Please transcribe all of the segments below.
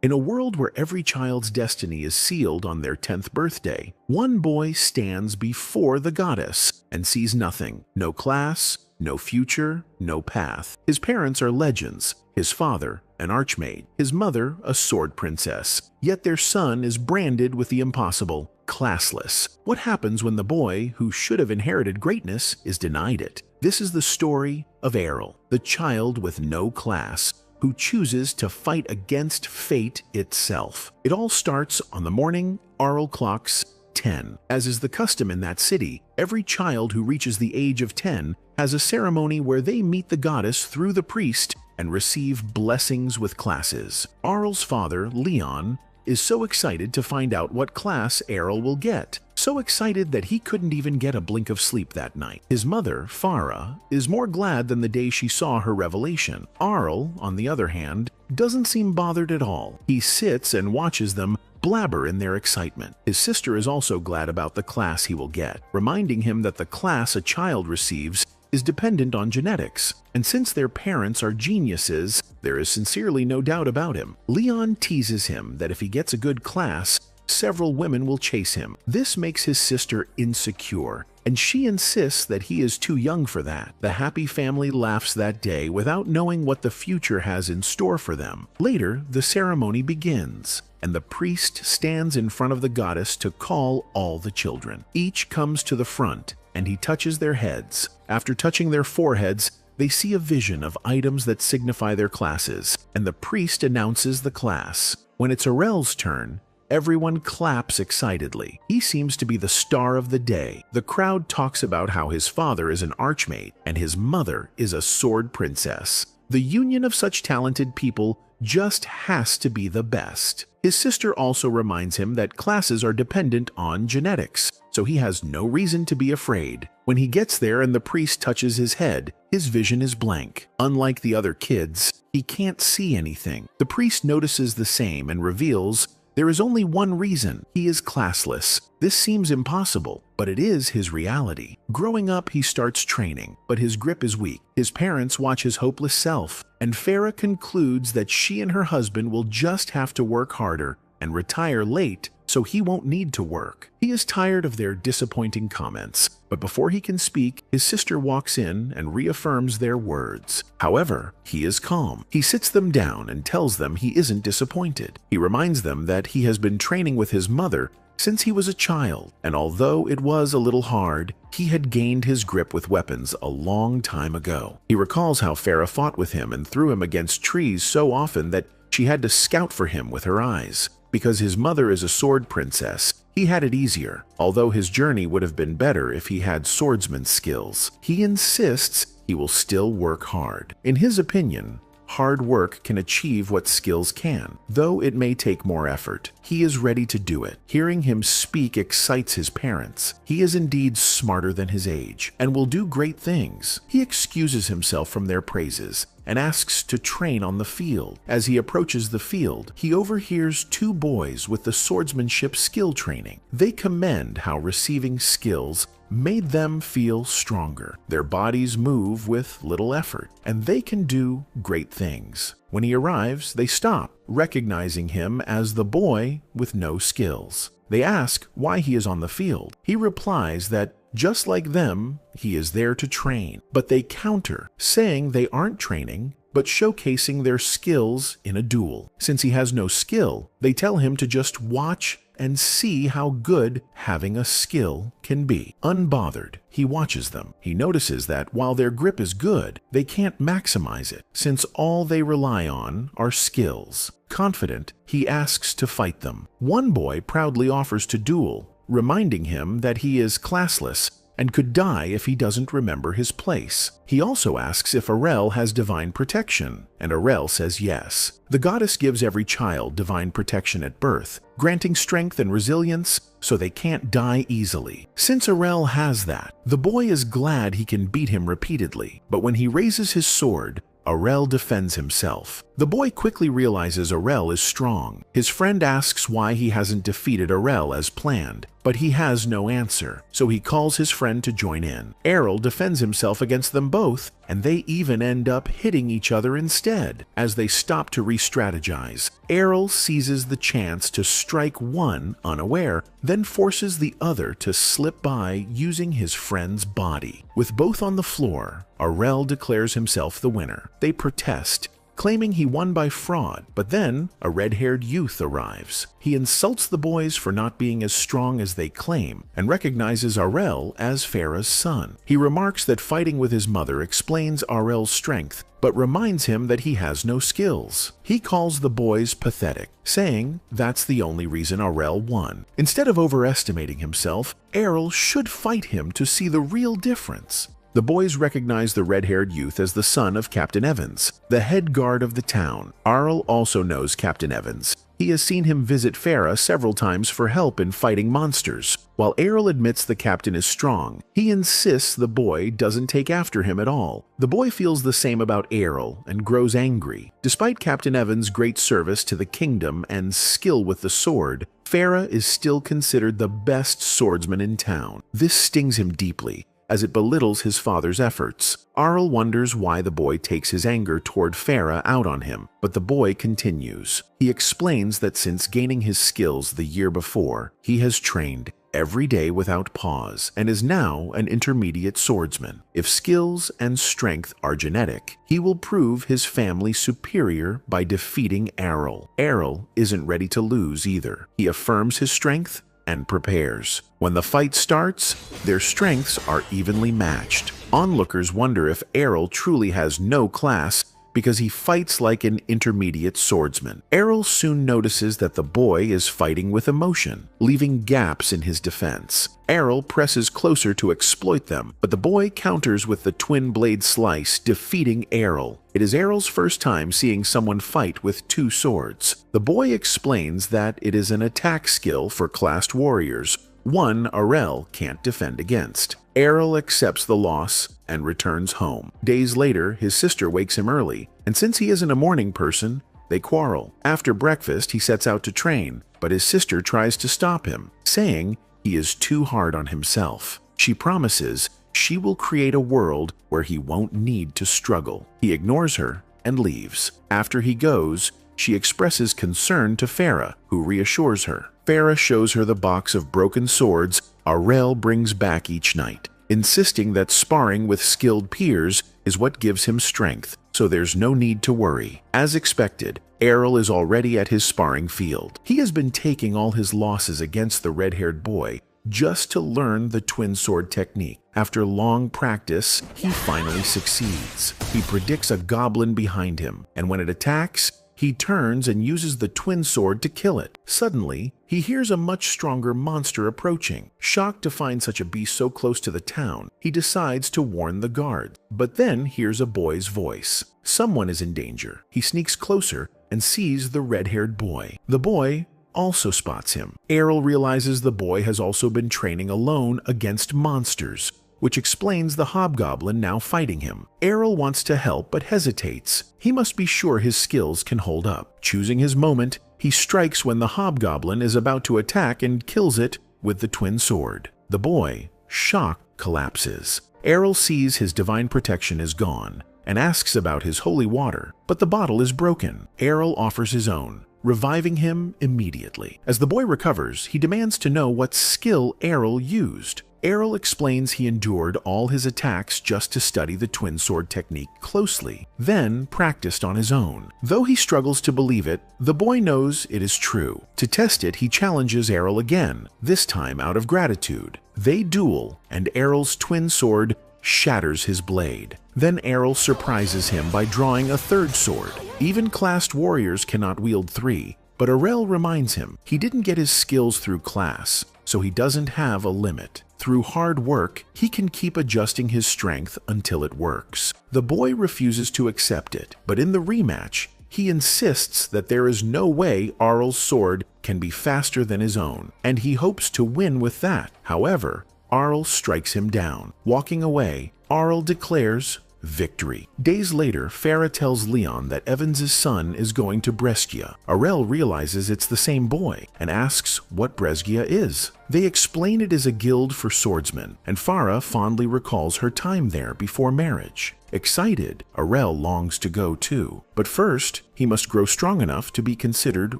In a world where every child's destiny is sealed on their 10th birthday, one boy stands before the goddess and sees nothing. No class, no future, no path. His parents are legends. His father, an archmaid. His mother, a sword princess. Yet their son is branded with the impossible, classless. What happens when the boy, who should have inherited greatness, is denied it? This is the story of Eiyuu, the child with no class, who chooses to fight against fate itself. It all starts on the morning Eiyuu clocks 10. As is the custom in that city, every child who reaches the age of 10 has a ceremony where they meet the goddess through the priest and receive blessings with classes. Eiyuu's father, Leon, is so excited to find out what class Eiyuu will get. So excited that he couldn't even get a blink of sleep that night. His mother, Farah, is more glad than the day she saw her revelation. Eiyuu, on the other hand, doesn't seem bothered at all. He sits and watches them blabber in their excitement. His sister is also glad about the class he will get, reminding him that the class a child receives is dependent on genetics, and since their parents are geniuses, there is sincerely no doubt about him. Leon teases him that if he gets a good class, several women will chase him. This makes his sister insecure, and she insists that he is too young for that. The happy family laughs that day without knowing what the future has in store for them. Later, the ceremony begins, and the priest stands in front of the goddess to call all the children. Each comes to the front, and he touches their heads. After touching their foreheads, they see a vision of items that signify their classes, and the priest announces the class. When it's Arel's turn, everyone claps excitedly. He seems to be the star of the day. The crowd talks about how his father is an archmaid and his mother is a sword princess. The union of such talented people just has to be the best. His sister also reminds him that classes are dependent on genetics, so he has no reason to be afraid. When he gets there and the priest touches his head, his vision is blank. Unlike the other kids, he can't see anything. The priest notices the same and reveals there is only one reason: he is classless. This seems impossible, but it is his reality. Growing up, he starts training, but his grip is weak. His parents watch his hopeless self, and Farah concludes that she and her husband will just have to work harder and retire late so he won't need to work. He is tired of their disappointing comments, but before he can speak, his sister walks in and reaffirms their words. However, he is calm. He sits them down and tells them he isn't disappointed. He reminds them that he has been training with his mother since he was a child, and although it was a little hard, he had gained his grip with weapons a long time ago. He recalls how Farah fought with him and threw him against trees so often that she had to scout for him with her eyes. Because his mother is a sword princess, he had it easier, although his journey would have been better if he had swordsman skills. He insists he will still work hard. In his opinion, hard work can achieve what skills can, though it may take more effort. He is ready to do it. Hearing him speak excites his parents. He is indeed smarter than his age and will do great things. He excuses himself from their praises and asks to train on the field. As he approaches the field, he overhears two boys with the swordsmanship skill training. They commend how receiving skills made them feel stronger. Their bodies move with little effort, and they can do great things. When he arrives, they stop, recognizing him as the boy with no skills. They ask why he is on the field. He replies that just like them, he is there to train, but they counter, saying they aren't training, but showcasing their skills in a duel. Since he has no skill, they tell him to just watch and see how good having a skill can be. Unbothered, he watches them. He notices that while their grip is good, they can't maximize it, since all they rely on are skills. Confident, he asks to fight them. One boy proudly offers to duel, reminding him that he is classless and could die if he doesn't remember his place. He also asks if Arel has divine protection, and Arel says yes. The goddess gives every child divine protection at birth, granting strength and resilience so they can't die easily. Since Arel has that, the boy is glad he can beat him repeatedly, but when he raises his sword, Arel defends himself. The boy quickly realizes Arel is strong. His friend asks why he hasn't defeated Arel as planned. but he has no answer, so he calls his friend to join in. Errol defends himself against them both, and they even end up hitting each other instead. As they stop to re-strategize, Errol seizes the chance to strike one unaware, then forces the other to slip by using his friend's body. With both on the floor, Errol declares himself the winner. They protest, claiming he won by fraud, but then a red-haired youth arrives. He insults the boys for not being as strong as they claim and recognizes Errol as Farah's son. He remarks that fighting with his mother explains Errol's strength, but reminds him that he has no skills. He calls the boys pathetic, saying that's the only reason Errol won. Instead of overestimating himself, Errol should fight him to see the real difference. The boys recognize the red-haired youth as the son of Captain Evans, the head guard of the town. Errol also knows Captain Evans. He has seen him visit Farah several times for help in fighting monsters. While Errol admits the captain is strong, he insists the boy doesn't take after him at all. The boy feels the same about Errol and grows angry. Despite Captain Evans' great service to the kingdom and skill with the sword, Farah is still considered the best swordsman in town. This stings him deeply, as it belittles his father's efforts. Errol wonders why the boy takes his anger toward Farah out on him, but the boy continues. He explains that since gaining his skills the year before, he has trained every day without pause and is now an intermediate swordsman. If skills and strength are genetic, he will prove his family superior by defeating Errol. Errol isn't ready to lose either. He affirms his strength and prepares. When the fight starts, their strengths are evenly matched. Onlookers wonder if Errol truly has no class because he fights like an intermediate swordsman. Errol soon notices that the boy is fighting with emotion, leaving gaps in his defense. Errol presses closer to exploit them, but the boy counters with the twin blade slice, defeating Errol. It is Errol's first time seeing someone fight with two swords. The boy explains that it is an attack skill for classed warriors, one Errol can't defend against. Errol accepts the loss and returns home. Days later, his sister wakes him early, and since he isn't a morning person, they quarrel. After breakfast, he sets out to train, but his sister tries to stop him, saying he is too hard on himself. She promises she will create a world where he won't need to struggle. He ignores her and leaves. After he goes, she expresses concern to Farah, who reassures her. Farah shows her the box of broken swords Errol brings back each night, insisting that sparring with skilled peers is what gives him strength, so there's no need to worry. As expected, Errol is already at his sparring field. He has been taking all his losses against the red-haired boy just to learn the twin sword technique. After long practice, he finally succeeds. He predicts a goblin behind him, and when it attacks, he turns and uses the twin sword to kill it. Suddenly, he hears a much stronger monster approaching. Shocked to find such a beast so close to the town, he decides to warn the guards, but then hears a boy's voice. Someone is in danger. He sneaks closer and sees the red-haired boy. The boy also spots him. Errol realizes the boy has also been training alone against monsters, which explains the hobgoblin now fighting him. Errol wants to help but hesitates. He must be sure his skills can hold up. Choosing his moment, he strikes when the hobgoblin is about to attack and kills it with the twin sword. The boy, shocked, collapses. Errol sees his divine protection is gone and asks about his holy water, but the bottle is broken. Errol offers his own, reviving him immediately. As the boy recovers, he demands to know what skill Errol used. Errol explains he endured all his attacks just to study the twin sword technique closely, then practiced on his own. Though he struggles to believe it, the boy knows it is true. To test it, he challenges Errol again, this time out of gratitude. They duel, and Errol's twin sword shatters his blade. Then Errol surprises him by drawing a third sword. Even classed warriors cannot wield three, but Errol reminds him he didn't get his skills through class, so he doesn't have a limit. Through hard work, he can keep adjusting his strength until it works. The boy refuses to accept it, but in the rematch, he insists that there is no way Errol's sword can be faster than his own, and he hopes to win with that. However, Errol strikes him down. Walking away, Errol declares victory. Days later, Farah tells Leon that Evans's son is going to Brescia. Arel realizes it's the same boy and asks what Brescia is. They explain it as a guild for swordsmen, and Farah fondly recalls her time there before marriage. Excited, Arel longs to go too. But first, he must grow strong enough to be considered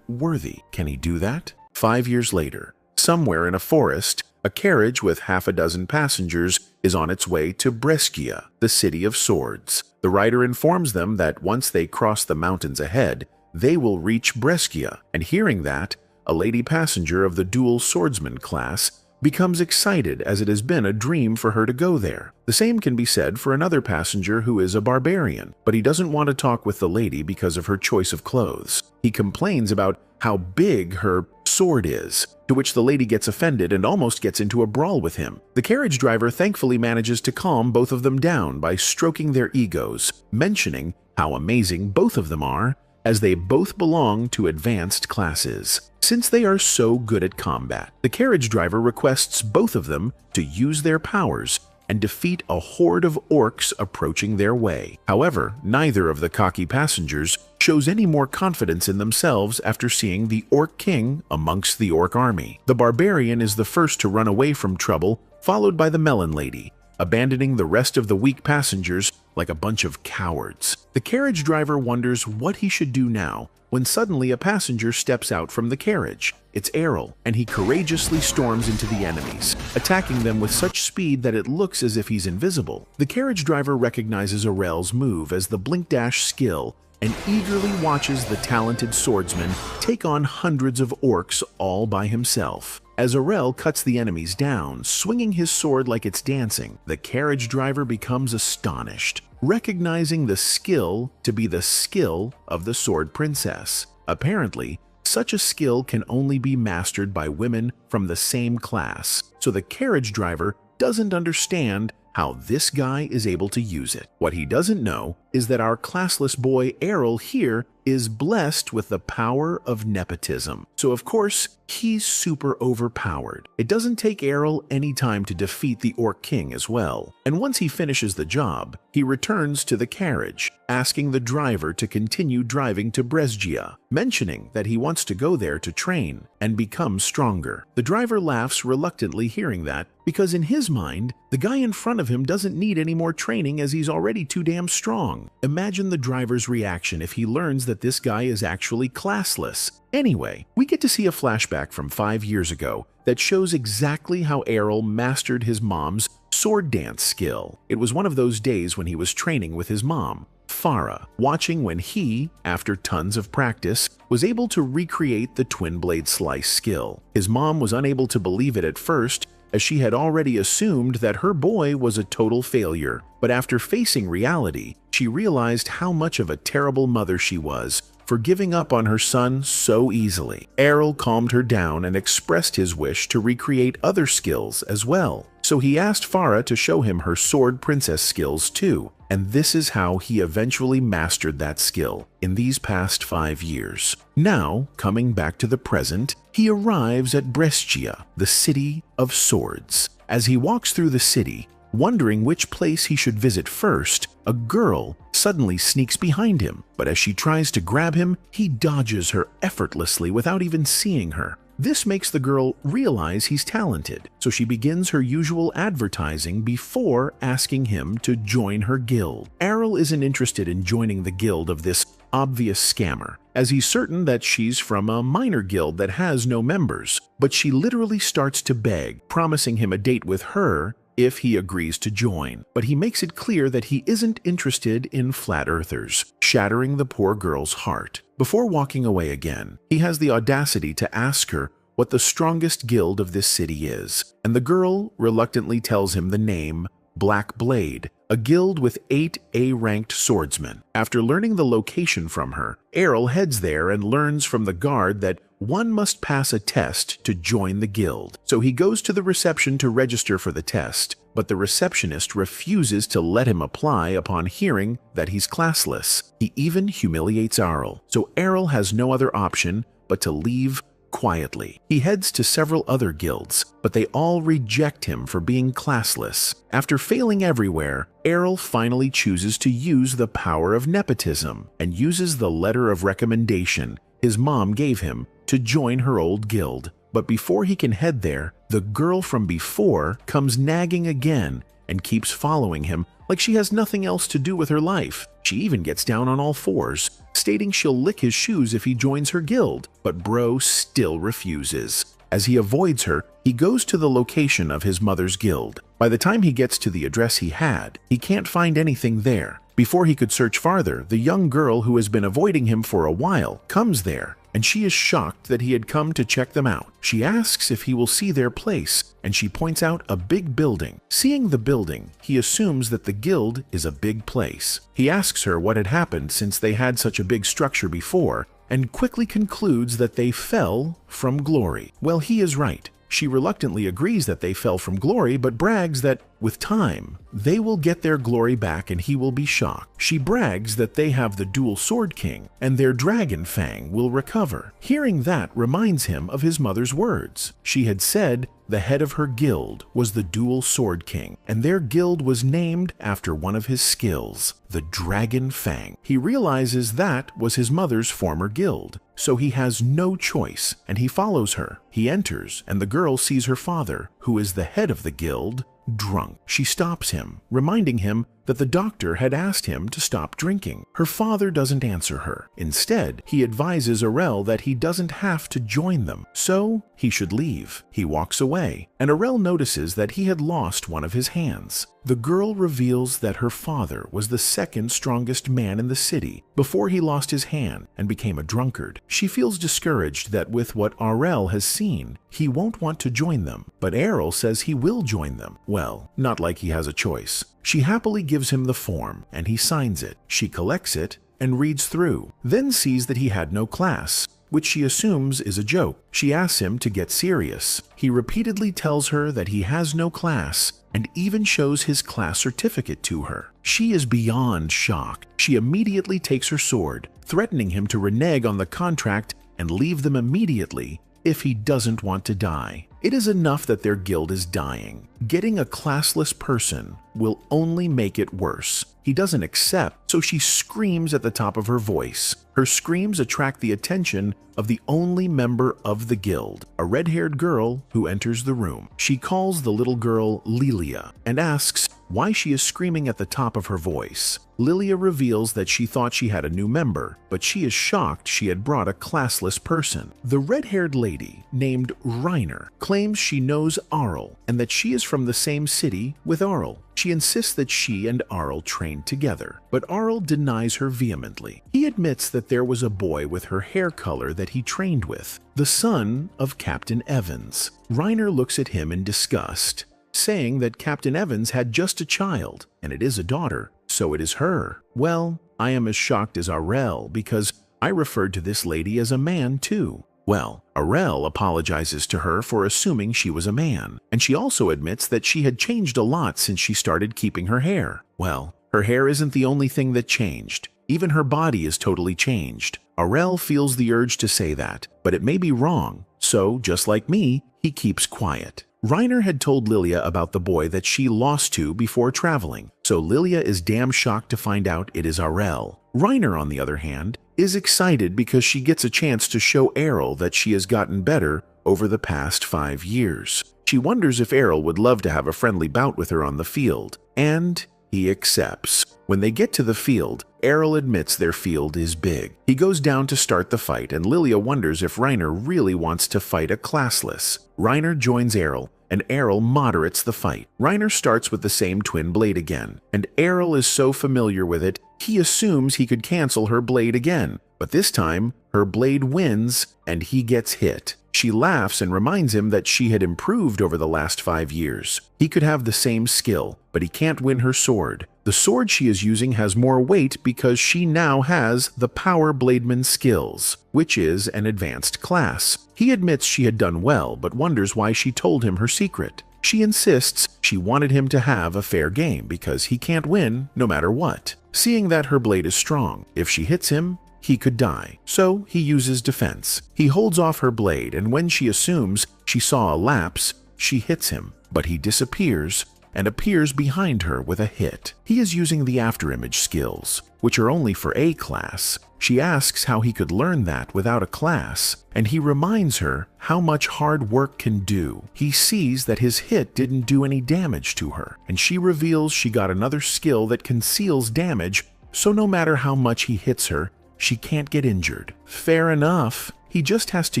worthy. Can he do that? 5 years later, somewhere in a forest, a carriage with half a dozen passengers is on its way to Brescia, the city of swords. The rider informs them that once they cross the mountains ahead, they will reach Brescia, and hearing that, a lady passenger of the dual swordsman class becomes excited as it has been a dream for her to go there. The same can be said for another passenger who is a barbarian, but he doesn't want to talk with the lady because of her choice of clothes. He complains about how big her sword is, to which the lady gets offended and almost gets into a brawl with him. The carriage driver thankfully manages to calm both of them down by stroking their egos, mentioning how amazing both of them are, as they both belong to advanced classes. Since they are so good at combat, the carriage driver requests both of them to use their powers and defeat a horde of orcs approaching their way. However, neither of the cocky passengers shows any more confidence in themselves after seeing the Orc King amongst the orc army. The barbarian is the first to run away from trouble, followed by the melon lady, abandoning the rest of the weak passengers like a bunch of cowards. The carriage driver wonders what he should do now when suddenly a passenger steps out from the carriage. It's Errol, and he courageously storms into the enemies, attacking them with such speed that it looks as if he's invisible. The carriage driver recognizes Arel's move as the blink dash skill and eagerly watches the talented swordsman take on hundreds of orcs all by himself. As Arel cuts the enemies down, swinging his sword like it's dancing, the carriage driver becomes astonished, recognizing the skill to be the skill of the sword princess. Apparently, such a skill can only be mastered by women from the same class, so the carriage driver doesn't understand how this guy is able to use it. What he doesn't know is that our classless boy Errol here is blessed with the power of nepotism. So of course, he's super overpowered. It doesn't take Errol any time to defeat the Orc King as well. And once he finishes the job, he returns to the carriage, asking the driver to continue driving to Brescia, mentioning that he wants to go there to train and become stronger. The driver laughs reluctantly hearing that, because in his mind, the guy in front of him doesn't need any more training as he's already too damn strong. Imagine the driver's reaction if he learns that this guy is actually classless. Anyway, we get to see a flashback from 5 years ago that shows exactly how Errol mastered his mom's sword dance skill. It was one of those days when he was training with his mom, Farah, watching when he, after tons of practice, was able to recreate the twin blade slice skill. His mom was unable to believe it at first, as she had already assumed that her boy was a total failure. But after facing reality, she realized how much of a terrible mother she was for giving up on her son so easily. Errol calmed her down and expressed his wish to recreate other skills as well. So he asked Farah to show him her sword princess skills too, and this is how he eventually mastered that skill in these past 5 years. Now, coming back to the present, he arrives at Brescia, the city of swords. As he walks through the city, wondering which place he should visit first, a girl suddenly sneaks behind him, but as she tries to grab him, he dodges her effortlessly without even seeing her. This makes the girl realize he's talented, so she begins her usual advertising before asking him to join her guild. Errol isn't interested in joining the guild of this obvious scammer, as he's certain that she's from a minor guild that has no members, but she literally starts to beg, promising him a date with her if he agrees to join. But he makes it clear that he isn't interested in flat earthers, shattering the poor girl's heart. Before walking away again, he has the audacity to ask her what the strongest guild of this city is, and the girl reluctantly tells him the name Black Blade, a guild with 8 A-ranked swordsmen. After learning the location from her, Errol heads there and learns from the guard that one must pass a test to join the guild. So he goes to the reception to register for the test, but the receptionist refuses to let him apply upon hearing that he's classless. He even humiliates Errol, so Errol has no other option but to leave quietly. He heads to several other guilds, but they all reject him for being classless. After failing everywhere, Errol finally chooses to use the power of nepotism and uses the letter of recommendation his mom gave him to join her old guild. But before he can head there, the girl from before comes nagging again and keeps following him like she has nothing else to do with her life. She even gets down on all fours, stating she'll lick his shoes if he joins her guild, but bro still refuses. As he avoids her, he goes to the location of his mother's guild. By the time he gets to the address he had, he can't find anything there. Before he could search farther, the young girl who has been avoiding him for a while comes there, and she is shocked that he had come to check them out. She asks if he will see their place, and she points out a big building. Seeing the building, he assumes that the guild is a big place. He asks her what had happened since they had such a big structure before, and quickly concludes that they fell from glory. Well, he is right. She reluctantly agrees that they fell from glory, but brags that, with time, they will get their glory back and he will be shocked. She brags that they have the dual sword king, and their dragon fang will recover. Hearing that reminds him of his mother's words. She had said the head of her guild was the dual sword king, and their guild was named after one of his skills, the dragon fang. He realizes that was his mother's former guild, so he has no choice, and he follows her. He enters, and the girl sees her father, who is the head of the guild, drunk. She stops him, reminding him that the doctor had asked him to stop drinking. Her father doesn't answer her. Instead, he advises Arel that he doesn't have to join them, so he should leave. He walks away, and Arel notices that he had lost one of his hands. The girl reveals that her father was the second strongest man in the city before he lost his hand and became a drunkard. She feels discouraged that with what Arel has seen, he won't want to join them, but Errol says he will join them. Well, not like he has a choice. She happily gives him the form, and he signs it. She collects it and reads through, then sees that he had no class, which she assumes is a joke. She asks him to get serious. He repeatedly tells her that he has no class and even shows his class certificate to her. She is beyond shocked. She immediately takes her sword, threatening him to renege on the contract and leave them immediately if he doesn't want to die. It is enough that their guild is dying. Getting a classless person will only make it worse. He doesn't accept, so she screams at the top of her voice. Her screams attract the attention of the only member of the guild, a red-haired girl who enters the room. She calls the little girl Lilia and asks why she is screaming at the top of her voice. Lilia reveals that she thought she had a new member, but she is shocked she had brought a classless person. The red-haired lady, named Reiner, claims she knows Arl and that she is from the same city with Arl. She insists that she and Arl trained together, but Arl denies her vehemently. He admits that there was a boy with her hair color that he trained with, the son of Captain Evans. Reiner looks at him in disgust, saying that Captain Evans had just a child, and it is a daughter, so it is her. Well, I am as shocked as Arel because I referred to this lady as a man too. Well, Arel apologizes to her for assuming she was a man, and she also admits that she had changed a lot since she started keeping her hair. Well, her hair isn't the only thing that changed. Even her body is totally changed. Arel feels the urge to say that, but it may be wrong, so just like me, he keeps quiet. Reiner had told Lilia about the boy that she lost to before traveling, so Lilia is damn shocked to find out it is Arel. Reiner, on the other hand, is excited because she gets a chance to show Errol that she has gotten better over the past 5 years. She wonders if Errol would love to have a friendly bout with her on the field, and he accepts. When they get to the field, Errol admits their field is big. He goes down to start the fight, and Lilia wonders if Reiner really wants to fight a classless. Reiner joins Errol, and Errol moderates the fight. Reiner starts with the same twin blade again, and Errol is so familiar with it, he assumes he could cancel her blade again. But this time, her blade wins, and he gets hit. She laughs and reminds him that she had improved over the last 5 years. He could have the same skill, but he can't win her sword. The sword she is using has more weight because she now has the Power Blademan skills, which is an advanced class. He admits she had done well, but wonders why she told him her secret. She insists she wanted him to have a fair game because he can't win no matter what. Seeing that her blade is strong, if she hits him, he could die. So he uses defense. He holds off her blade, and when she assumes she saw a lapse, she hits him. But he disappears and appears behind her with a hit. He is using the afterimage skills, which are only for A class. She asks how he could learn that without a class, and he reminds her how much hard work can do. He sees that his hit didn't do any damage to her, and she reveals she got another skill that conceals damage, so no matter how much he hits her, she can't get injured. Fair enough. He just has to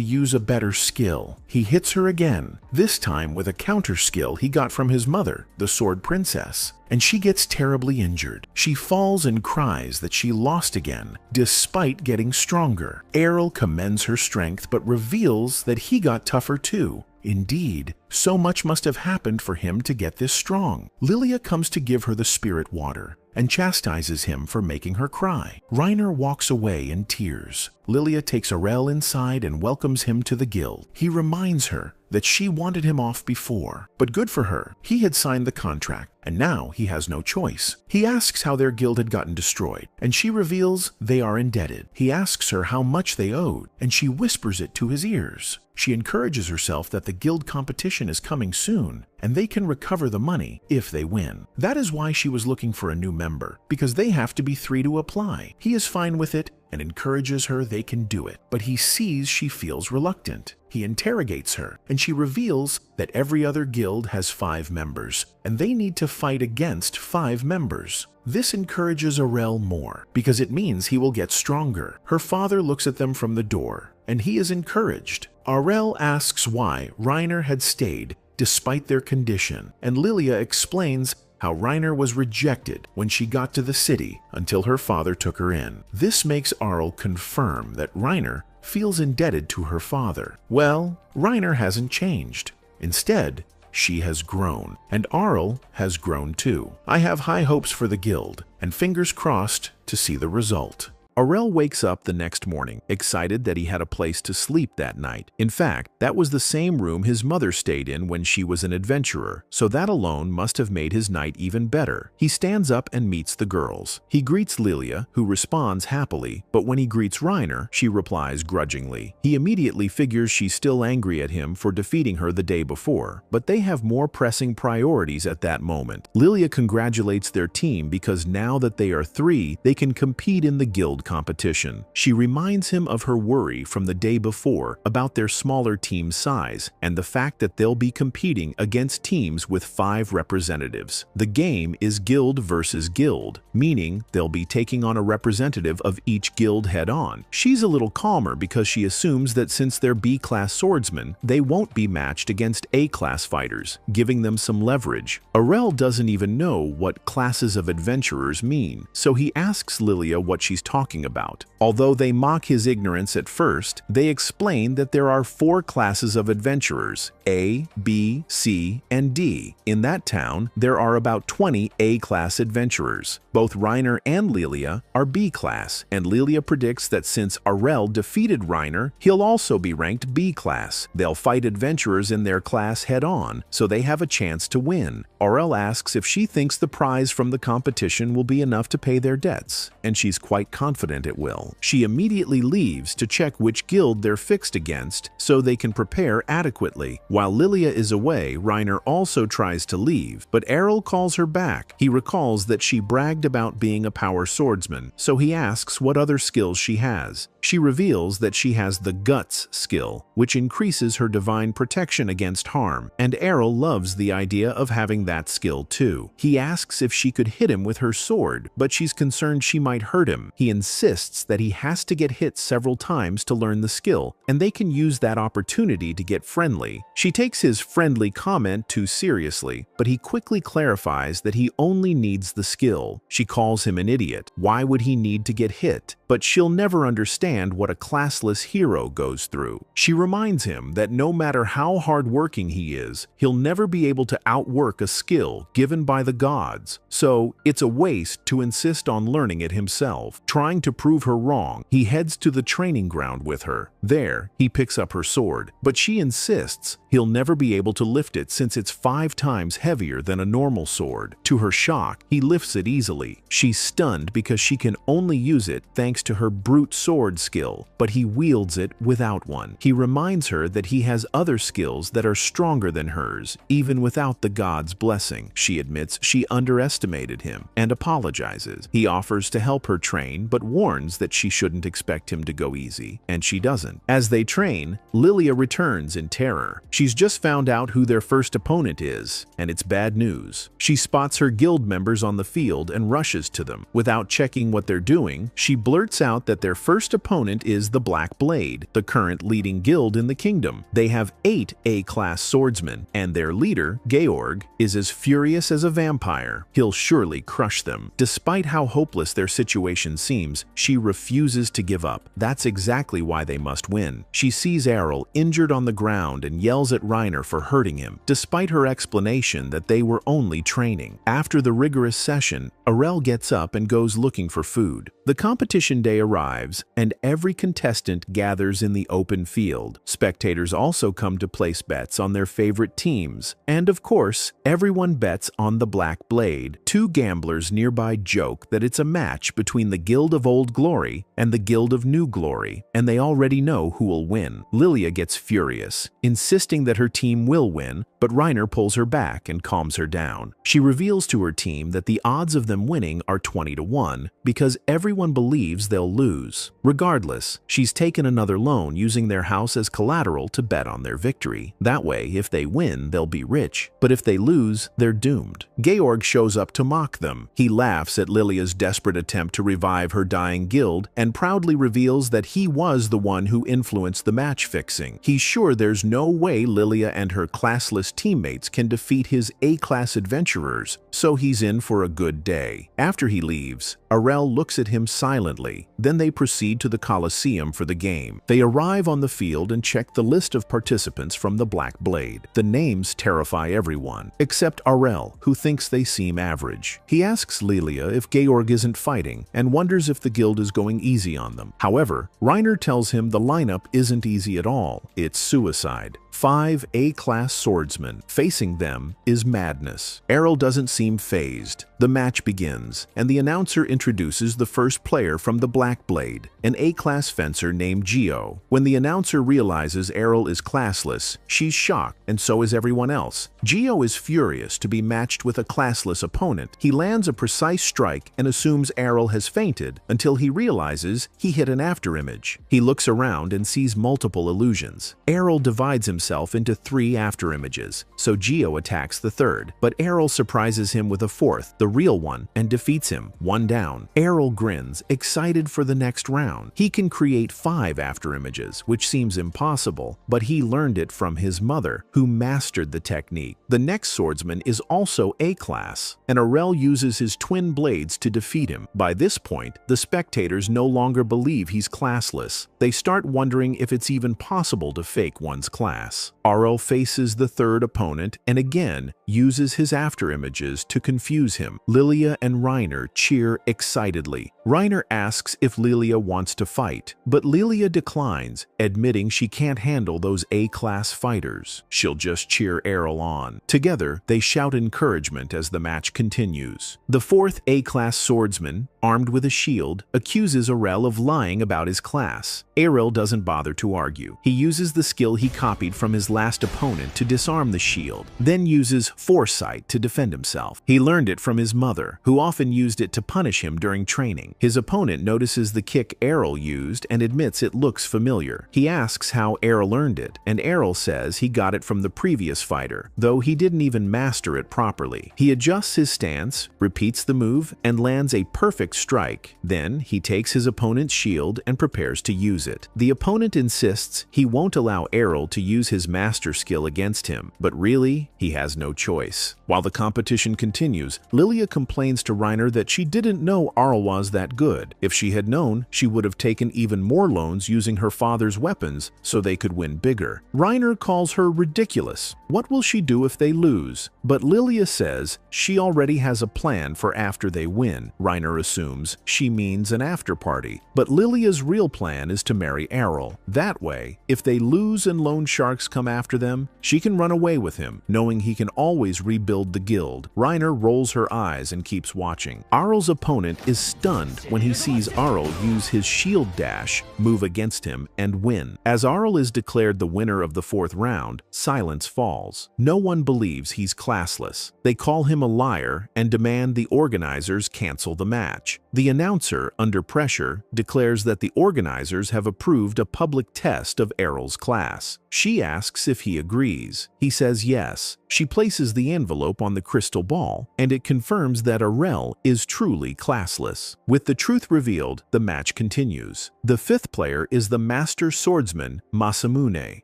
use a better skill. He hits her again, this time with a counter skill he got from his mother, the Sword Princess, and she gets terribly injured. She falls and cries that she lost again, despite getting stronger. Errol commends her strength but reveals that he got tougher too. Indeed, so much must have happened for him to get this strong. Lilia comes to give her the spirit water and chastises him for making her cry. Reiner walks away in tears. Lilia takes Arel inside and welcomes him to the guild. He reminds her that she wanted him off before, but good for her. He had signed the contract, and now he has no choice. He asks how their guild had gotten destroyed, and she reveals they are indebted. He asks her how much they owed, and she whispers it to his ears. She encourages herself that the guild competition is coming soon, and they can recover the money if they win. That is why she was looking for a new member, because they have to be 3 to apply. He is fine with it and encourages her they can do it, but he sees she feels reluctant. He interrogates her, and she reveals that every other guild has 5 members, and they need to fight against 5 members. This encourages Arel more, because it means he will get stronger. Her father looks at them from the door, and he is encouraged. Arel asks why Reiner had stayed despite their condition, and Lilia explains how Reiner was rejected when she got to the city until her father took her in. This makes Arel confirm that Reiner feels indebted to her father. Well, Reiner hasn't changed. Instead, she has grown, and Arel has grown too. I have high hopes for the guild, and fingers crossed to see the result. Arel wakes up the next morning, excited that he had a place to sleep that night. In fact, that was the same room his mother stayed in when she was an adventurer, so that alone must have made his night even better. He stands up and meets the girls. He greets Lilia, who responds happily, but when he greets Reiner, she replies grudgingly. He immediately figures she's still angry at him for defeating her the day before, but they have more pressing priorities at that moment. Lilia congratulates their team because now that they are 3, they can compete in the guild competition. She reminds him of her worry from the day before about their smaller team size and the fact that they'll be competing against teams with 5 representatives. The game is guild versus guild, meaning they'll be taking on a representative of each guild head-on. She's a little calmer because she assumes that since they're B-class swordsmen, they won't be matched against A-class fighters, giving them some leverage. Arel doesn't even know what classes of adventurers mean, so he asks Lilia what she's talking about. Although they mock his ignorance at first, they explain that there are 4 classes of adventurers, A, B, C, and D. In that town, there are about 20 A-class adventurers. Both Reiner and Lilia are B-class, and Lilia predicts that since Arel defeated Reiner, he'll also be ranked B-class. They'll fight adventurers in their class head-on, so they have a chance to win. Arel asks if she thinks the prize from the competition will be enough to pay their debts, and she's quite confident it will. She immediately leaves to check which guild they're fixed against so they can prepare adequately. While Lilia is away, Reiner also tries to leave, but Errol calls her back. He recalls that she bragged about being a power swordsman, so he asks what other skills she has. She reveals that she has the Guts skill, which increases her divine protection against harm, and Errol loves the idea of having that skill too. He asks if she could hit him with her sword, but she's concerned she might hurt him. He insists that he has to get hit several times to learn the skill, and they can use that opportunity to get friendly. She takes his friendly comment too seriously, but he quickly clarifies that he only needs the skill. She calls him an idiot. Why would he need to get hit? But she'll never understand what a classless hero goes through. She reminds him that no matter how hardworking he is, he'll never be able to outwork a skill given by the gods. So it's a waste to insist on learning it himself. Trying to prove her wrong, he heads to the training ground with her. There, he picks up her sword, but she insists he'll He'll never be able to lift it since it's 5 times heavier than a normal sword. To her shock, he lifts it easily. She's stunned because she can only use it thanks to her brute sword skill, but he wields it without one. He reminds her that he has other skills that are stronger than hers, even without the god's blessing. She admits she underestimated him and apologizes. He offers to help her train, but warns that she shouldn't expect him to go easy, and she doesn't. As they train, Lilia returns in terror. She's just found out who their first opponent is, and it's bad news. She spots her guild members on the field and rushes to them. Without checking what they're doing, she blurts out that their first opponent is the Black Blade, the current leading guild in the kingdom. They have 8 A-class swordsmen, and their leader, Georg, is as furious as a vampire. He'll surely crush them. Despite how hopeless their situation seems, she refuses to give up. That's exactly why they must win. She sees Errol injured on the ground and yells at Reiner for hurting him, despite her explanation that they were only training. After the rigorous session, Errol gets up and goes looking for food. The competition day arrives, and every contestant gathers in the open field. Spectators also come to place bets on their favorite teams. And of course, everyone bets on the Black Blade. 2 gamblers nearby joke that it's a match between the Guild of Old Glory and the Guild of New Glory, and they already know who will win. Lilia gets furious, insisting that her team will win, but Reiner pulls her back and calms her down. She reveals to her team that the odds of them winning are 20-1 because everyone believes they'll lose. Regardless, she's taken another loan using their house as collateral to bet on their victory. That way, if they win, they'll be rich, but if they lose, they're doomed. Georg shows up to mock them. He laughs at Lilia's desperate attempt to revive her dying guild and proudly reveals that he was the one who influenced the match fixing. He's sure there's no way Lilia and her classless teammates can defeat his A-class adventurers, so he's in for a good day. After he leaves, Errol looks at him silently. Then they proceed to the Colosseum for the game. They arrive on the field and check the list of participants from the Black Blade. The names terrify everyone, except Errol, who thinks they seem average. He asks Lilia if Georg isn't fighting and wonders if the guild is going easy on them. However, Reiner tells him the lineup isn't easy at all. It's suicide. 5 A-class swordsmen. Facing them is madness. Errol doesn't seem fazed. The match begins, and the announcer introduces the first player from the Black Blade, an A-class fencer named Gio. When the announcer realizes Errol is classless, she's shocked, and so is everyone else. Gio is furious to be matched with a classless opponent. He lands a precise strike and assumes Errol has fainted until he realizes he hit an afterimage. He looks around and sees multiple illusions. Errol divides himself into 3 afterimages, so Gio attacks the third, but Errol surprises him with a 4th, the real one, and defeats him, 1 down. Errol grins, excited for the next round. He can create 5 afterimages, which seems impossible, but he learned it from his mother, who mastered the technique. The next swordsman is also A-class, and Errol uses his twin blades to defeat him. By this point, the spectators no longer believe he's classless. They start wondering if it's even possible to fake one's class. Errol faces the third opponent and again uses his afterimages to confuse him. Lilia and Reiner cheer excitedly. Reiner asks if Lilia wants to fight, but Lilia declines, admitting she can't handle those A-class fighters. She'll just cheer Errol on. Together, they shout encouragement as the match continues. The 4th A-class swordsman, armed with a shield, accuses Errol of lying about his class. Errol doesn't bother to argue. He uses the skill he copied from his last opponent to disarm the shield, then uses foresight to defend himself. He learned it from his mother, who often used it to punish him during training. His opponent notices the kick Errol used and admits it looks familiar. He asks how Errol earned it, and Errol says he got it from the previous fighter, though he didn't even master it properly. He adjusts his stance, repeats the move, and lands a perfect strike. Then he takes his opponent's shield and prepares to use it. The opponent insists he won't allow Errol to use his master skill against him, but really, he has no choice. While the competition continues, Lilia complains to Reiner that she didn't know Errol was that that good. If she had known, she would have taken even more loans using her father's weapons so they could win bigger. Reiner calls her ridiculous. What will she do if they lose? But Lilia says she already has a plan for after they win. Reiner assumes she means an after party. But Lilia's real plan is to marry Errol. That way, if they lose and loan sharks come after them, she can run away with him, knowing he can always rebuild the guild. Reiner rolls her eyes and keeps watching. Arl's opponent is stunned when he sees Arl use his shield dash, move against him, and win. As Arl is declared the winner of the 4th round, silence falls. No one believes he's classless. They call him a liar and demand the organizers cancel the match. The announcer, under pressure, declares that the organizers have approved a public test of Errol's class. She asks if he agrees. He says yes. She places the envelope on the crystal ball, and it confirms that Errol is truly classless. With the truth revealed, the match continues. The 5th player is the master swordsman, Masamune.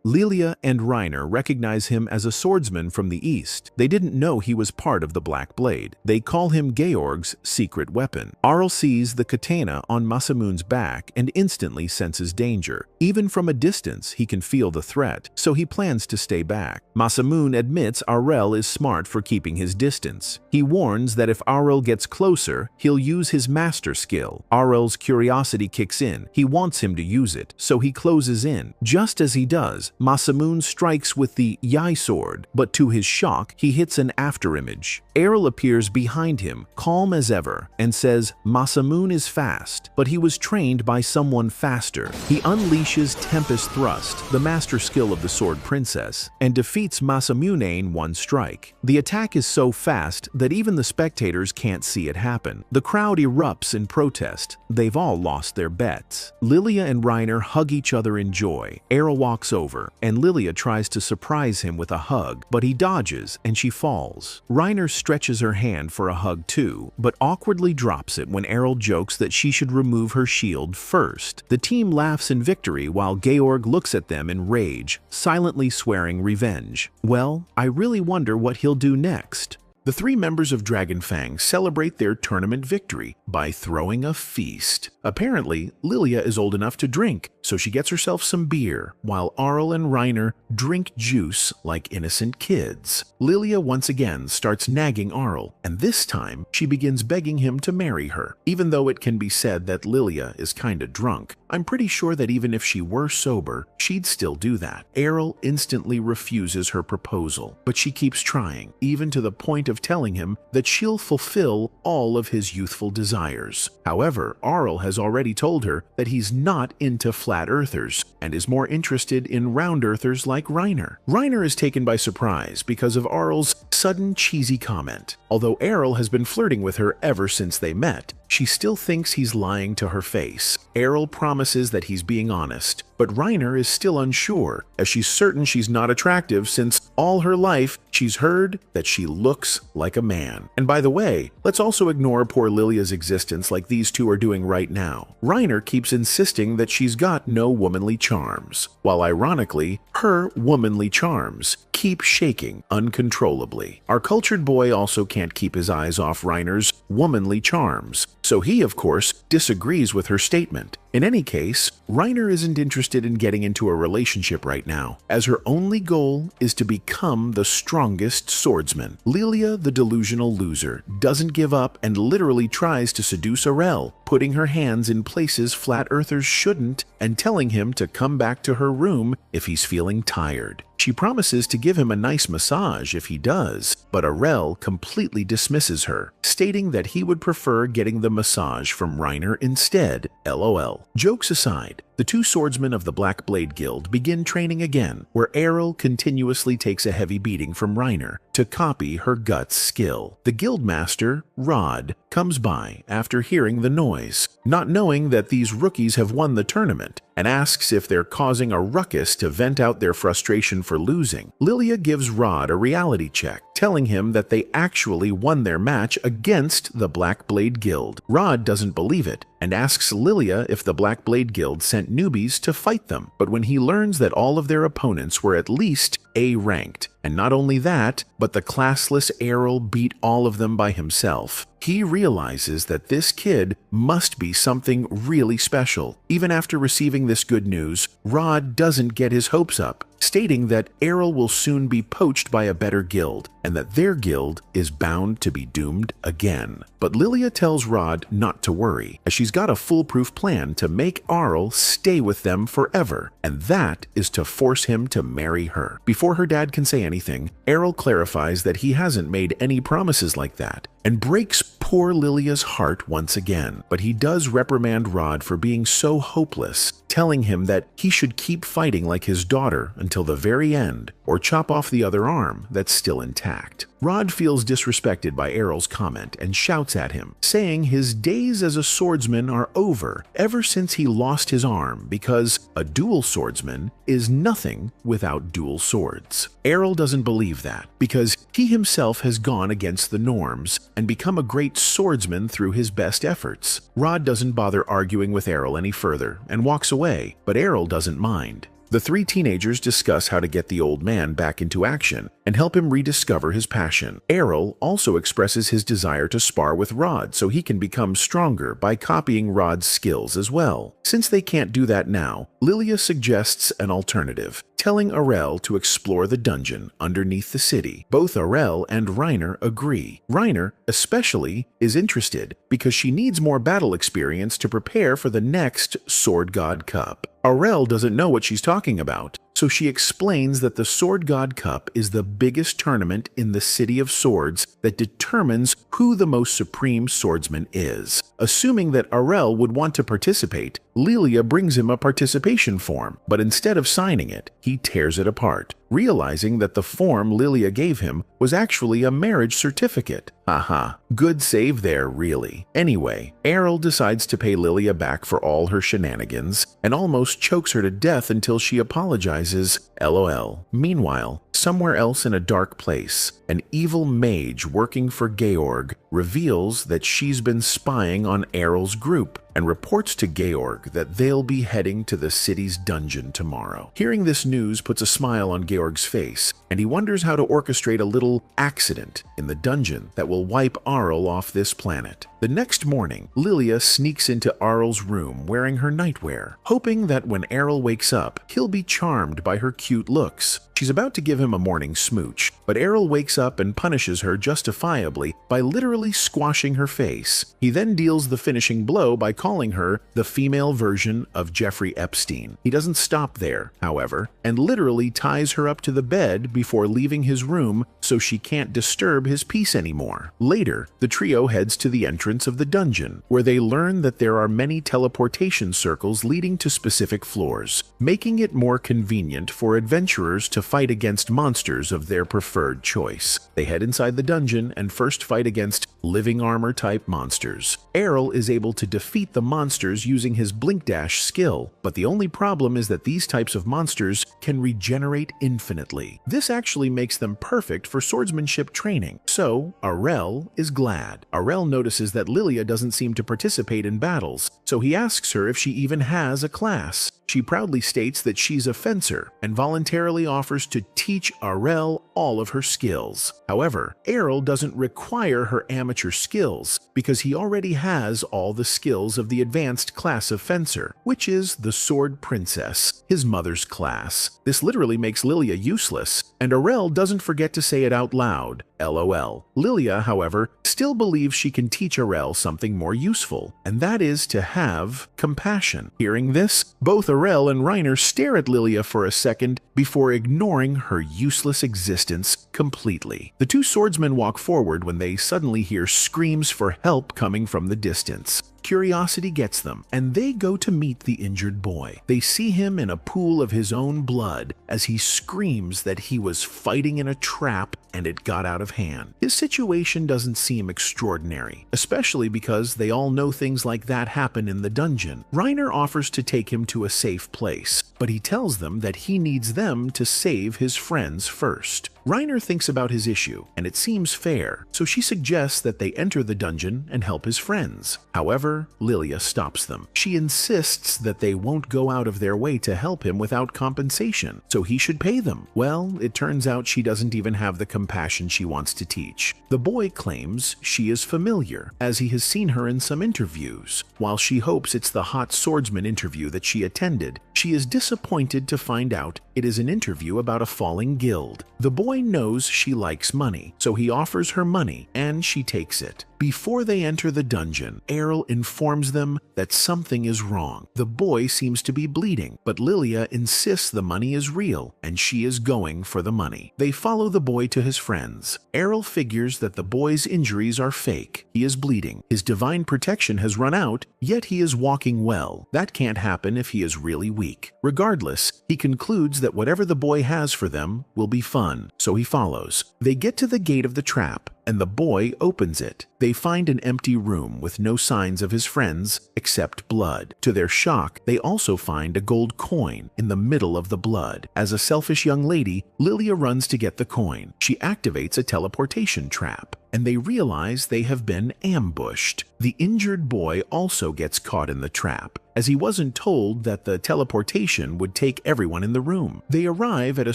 Lilia and Reiner recognize him as a swordsman from the east. They didn't know he was part of the Black Blade. They call him Georg's secret weapon. Arl sees the katana on Masamune's back and instantly senses danger. Even from a distance, he can feel the threat, so he plans to stay back. Masamune admits Arel is smart for keeping his distance. He warns that if Arel gets closer, he'll use his master skill. Arel's curiosity kicks in. He wants him to use it, so he closes in. Just as he does, Masamune strikes with the Yai sword, but to his shock, he hits an afterimage. Errol appears behind him, calm as ever, and says Masamune is fast, but he was trained by someone faster. He unleashes Tempest Thrust, the master skill of the Sword Princess, and defeats Masamune in one strike. The attack is so fast that even the spectators can't see it happen. The crowd erupts in protest. They've all lost their bets. Lilia and Reiner hug each other in joy. Errol walks over, and Lilia tries to surprise him with a hug, but he dodges and she falls. Reiner stretches her hand for a hug too, but awkwardly drops it when Errol jokes that she should remove her shield first. The team laughs in victory while Georg looks at them in rage, silently swearing revenge. Well, I really wonder what he'll do next. The 3 members of Dragon Fang celebrate their tournament victory by throwing a feast. Apparently, Lilia is old enough to drink, so she gets herself some beer, while Arl and Reiner drink juice like innocent kids. Lilia once again starts nagging Arl, and this time she begins begging him to marry her. Even though it can be said that Lilia is kinda drunk, I'm pretty sure that even if she were sober, she'd still do that. Errol instantly refuses her proposal, but she keeps trying, even to the point of telling him that she'll fulfill all of his youthful desires. However, Arl has already told her that he's not into flat earthers and is more interested in round earthers like Reiner. Reiner is taken by surprise because of Arl's sudden cheesy comment. Although Errol has been flirting with her ever since they met, she still thinks he's lying to her face. Errol promises that he's being honest, but Reiner is still unsure, as she's certain she's not attractive since all her life she's heard that she looks like a man. And by the way, let's also ignore poor Lilia's existence like these two are doing right now. Reiner keeps insisting that she's got no womanly charms, while ironically, her womanly charms keep shaking uncontrollably. Our cultured boy also can't keep his eyes off Reiner's womanly charms, so he, of course, disagrees with her statement. In any case, Reiner isn't interested in getting into a relationship right now, as her only goal is to become the strongest swordsman. Lilia, the delusional loser, doesn't give up and literally tries to seduce Arel, putting her hands in places flat earthers shouldn't and telling him to come back to her room if he's feeling tired. She promises to give him a nice massage if he does, but Arel completely dismisses her, stating that he would prefer getting the massage from Reiner instead. LOL. Jokes aside, the 2 swordsmen of the Black Blade Guild begin training again, where Errol continuously takes a heavy beating from Reiner to copy her guts skill. The guildmaster, Rod, comes by after hearing the noise, not knowing that these rookies have won the tournament, and asks if they're causing a ruckus to vent out their frustration for losing. Lilia gives Rod a reality check, telling him that they actually won their match against the Black Blade Guild. Rod doesn't believe it, and asks Lilia if the Black Blade Guild sent sent newbies to fight them, but when he learns that all of their opponents were at least A-ranked, and not only that, but the classless Errol beat all of them by himself, he realizes that this kid must be something really special. Even after receiving this good news, Rod doesn't get his hopes up, stating that Errol will soon be poached by a better guild, and that their guild is bound to be doomed again. But Lilia tells Rod not to worry, as she's got a foolproof plan to make Errol stay with them forever, and that is to force him to marry her. Before her dad can say anything, Errol clarifies that he hasn't made any promises like that, and breaks poor Lilia's heart once again. But he does reprimand Rod for being so hopeless, telling him that he should keep fighting like his daughter until the very end, or chop off the other arm that's still intact. Rod feels disrespected by Errol's comment and shouts at him, saying his days as a swordsman are over ever since he lost his arm, because a dual swordsman is nothing without dual swords. Errol doesn't believe that, because he himself has gone against the norms and become a great swordsman through his best efforts. Rod doesn't bother arguing with Errol any further and walks away, but Errol doesn't mind. The three teenagers discuss how to get the old man back into action and help him rediscover his passion. Errol also expresses his desire to spar with Rod so he can become stronger by copying Rod's skills as well. Since they can't do that now, Lilia suggests an alternative, telling Errol to explore the dungeon underneath the city. Both Errol and Reiner agree. Reiner, especially, is interested because she needs more battle experience to prepare for the next Sword God Cup. Errol doesn't know what she's talking about, so she explains that the Sword God Cup is the biggest tournament in the City of Swords that determines who the most supreme swordsman is. Assuming that Errol would want to participate, Lilia brings him a participation form, but instead of signing it, he tears it apart, realizing that the form Lilia gave him was actually a marriage certificate. Haha, good save there, really. Anyway, Errol decides to pay Lilia back for all her shenanigans and almost chokes her to death until she apologizes. LOL. Meanwhile, somewhere else in a dark place, an evil mage working for Georg reveals that she's been spying on Errol's group and reports to Georg that they'll be heading to the city's dungeon tomorrow. Hearing this news puts a smile on Georg's face, and he wonders how to orchestrate a little accident in the dungeon that will wipe Errol off this planet. The next morning, Lilia sneaks into Errol's room wearing her nightwear, hoping that when Errol wakes up, he'll be charmed by her cute looks. She's about to give him a morning smooch, but Errol wakes up and punishes her justifiably by literally squashing her face. He then deals the finishing blow by calling her the female version of Jeffrey Epstein. He doesn't stop there, however, and literally ties her up to the bed before leaving his room so she can't disturb his peace anymore. Later, the trio heads to the entrance of the dungeon, where they learn that there are many teleportation circles leading to specific floors, making it more convenient for adventurers to fight against monsters of their preferred choice. They head inside the dungeon and first fight against living armor type monsters. Errol is able to defeat the monsters using his blink dash skill, but the only problem is that these types of monsters can regenerate infinitely. This actually makes them perfect for swordsmanship training, so Errol is glad. Errol notices that Lilia doesn't seem to participate in battles, so he asks her if she even has a class. She proudly states that she's a fencer and voluntarily offers to teach Errol all of her skills. However, Errol doesn't require her amateur skills because he already has all the skills of the advanced class of fencer, which is the Sword Princess, his mother's class. This literally makes Lilia useless, and Errol doesn't forget to say it out loud. LOL. Lilia, however, still believes she can teach Errol something more useful, and that is to have compassion. Hearing this, both Errol and Reiner stare at Lilia for a second before ignoring her useless existence completely. The two swordsmen walk forward when they suddenly hear screams for help coming from the distance. Curiosity gets them, and they go to meet the injured boy. They see him in a pool of his own blood as he screams that he was fighting in a trap and it got out of hand. His situation doesn't seem extraordinary, especially because they all know things like that happen in the dungeon. Reiner offers to take him to a safe place, but he tells them that he needs them to save his friends first. Reiner thinks about his issue, and it seems fair, so she suggests that they enter the dungeon and help his friends. However, Lilia stops them. She insists that they won't go out of their way to help him without compensation, so he should pay them. Well, it turns out she doesn't even have the compassion she wants to teach. The boy claims she is familiar, as he has seen her in some interviews. While she hopes it's the hot swordsman interview that she attended, she is disappointed to find out it is an interview about a falling guild. The boy knows she likes money, so he offers her money, and she takes it. Before they enter the dungeon, Errol informs them that something is wrong. The boy seems to be bleeding, but Lilia insists the money is real, and she is going for the money. They follow the boy to his friends. Errol figures that the boy's injuries are fake. He is bleeding. His divine protection has run out, yet he is walking well. That can't happen if he is really weak. Regardless, he concludes that whatever the boy has for them will be fun, so he follows. They get to the gate of the trap, and the boy opens it. They find an empty room with no signs of his friends except blood. To their shock, they also find a gold coin in the middle of the blood. As a selfish young lady, Lilia runs to get the coin. She activates a teleportation trap, and they realize they have been ambushed. The injured boy also gets caught in the trap, as he wasn't told that the teleportation would take everyone in the room. They arrive at a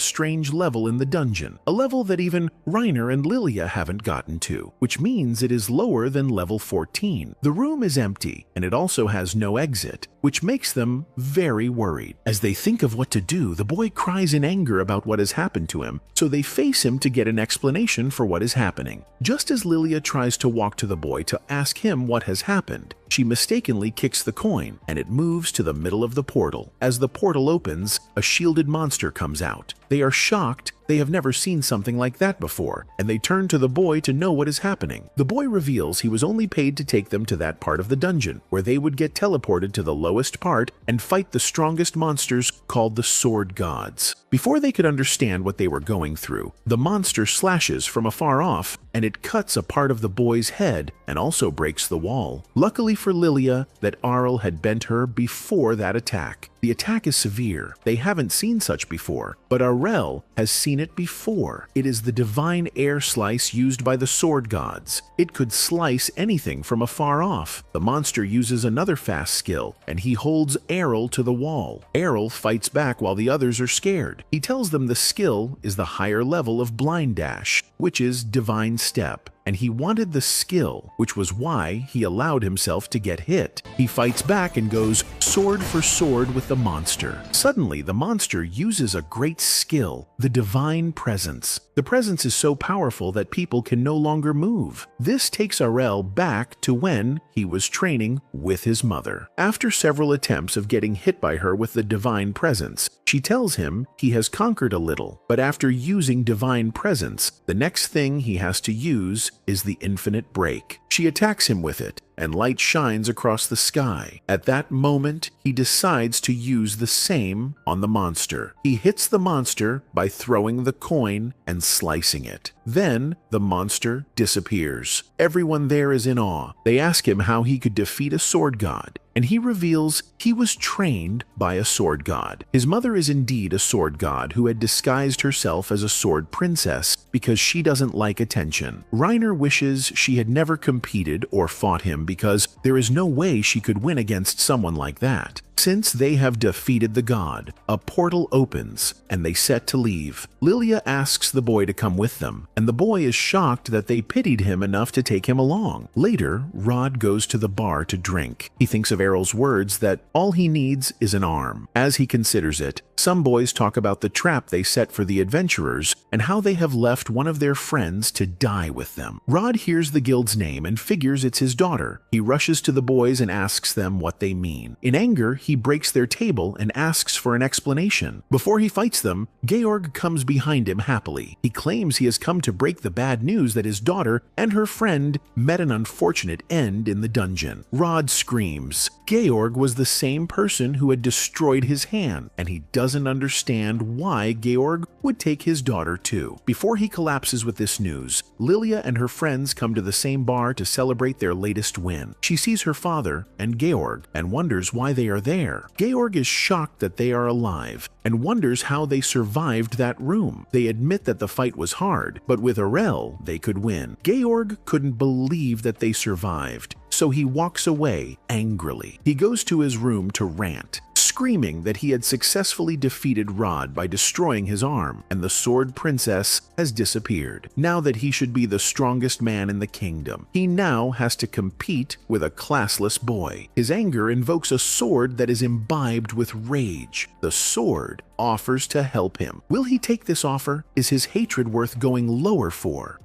strange level in the dungeon, a level that even Reiner and Lilia haven't gotten to, which means it is lower than level 14. The room is empty, and it also has no exit, which makes them very worried. As they think of what to do, the boy cries in anger about what has happened to him, so they face him to get an explanation for what is happening. Just as Lilia tries to walk to the boy to ask him what has happened, she mistakenly kicks the coin, and it moves to the middle of the portal. As the portal opens, a shielded monster comes out. They are shocked. They have never seen something like that before, and they turn to the boy to know what is happening. The boy reveals he was only paid to take them to that part of the dungeon, where they would get teleported to the lowest part and fight the strongest monsters called the Sword Gods. Before they could understand what they were going through, the monster slashes from afar off, and it cuts a part of the boy's head and also breaks the wall. Luckily for Lilia, that Arl had bent her before that attack. The attack is severe. They haven't seen such before, but Arel has seen it before. It is the divine air slice used by the sword gods. It could slice anything from afar off. The monster uses another fast skill, and he holds Errol to the wall. Errol fights back while the others are scared. He tells them the skill is the higher level of blind dash, which is divine step, and he wanted the skill, which was why he allowed himself to get hit. He fights back and goes sword for sword with the monster. Suddenly, the monster uses a great skill, the divine presence. The presence is so powerful that people can no longer move. This takes Arel back to when he was training with his mother. After several attempts of getting hit by her with the divine presence, she tells him he has conquered a little, but after using divine presence, the next thing he has to use is the infinite break. She attacks him with it, and light shines across the sky. At that moment, he decides to use the same on the monster. He hits the monster by throwing the coin and slicing it. Then, the monster disappears. Everyone there is in awe. They ask him how he could defeat a sword god, and he reveals he was trained by a sword god. His mother is indeed a sword god who had disguised herself as a sword princess because she doesn't like attention. Reiner wishes she had never competed or fought him because there is no way she could win against someone like that. Since they have defeated the god, a portal opens, and they set to leave. Lilia asks the boy to come with them, and the boy is shocked that they pitied him enough to take him along. Later, Rod goes to the bar to drink. He thinks of Errol's words that all he needs is an arm. As he considers it, some boys talk about the trap they set for the adventurers and how they have left one of their friends to die with them. Rod hears the guild's name and figures it's his daughter. He rushes to the boys and asks them what they mean. In anger, he breaks their table and asks for an explanation. Before he fights them, Georg comes behind him happily. He claims he has come to break the bad news that his daughter and her friend met an unfortunate end in the dungeon. Rod screams. Georg was the same person who had destroyed his hand, and he doesn't understand why Georg would take his daughter too. Before he collapses with this news, Lilia and her friends come to the same bar to celebrate their latest win. She sees her father and Georg and wonders why they are there. there. Georg is shocked that they are alive and wonders how they survived that room. They admit that the fight was hard, but with Arel, they could win. Georg couldn't believe that they survived, so he walks away angrily. He goes to his room to rant, screaming that he had successfully defeated Rod by destroying his arm, and the Sword Princess has disappeared. Now that he should be the strongest man in the kingdom, he now has to compete with a classless boy. His anger invokes a sword that is imbibed with rage. The sword offers to help him. Will he take this offer? Is his hatred worth going lower for?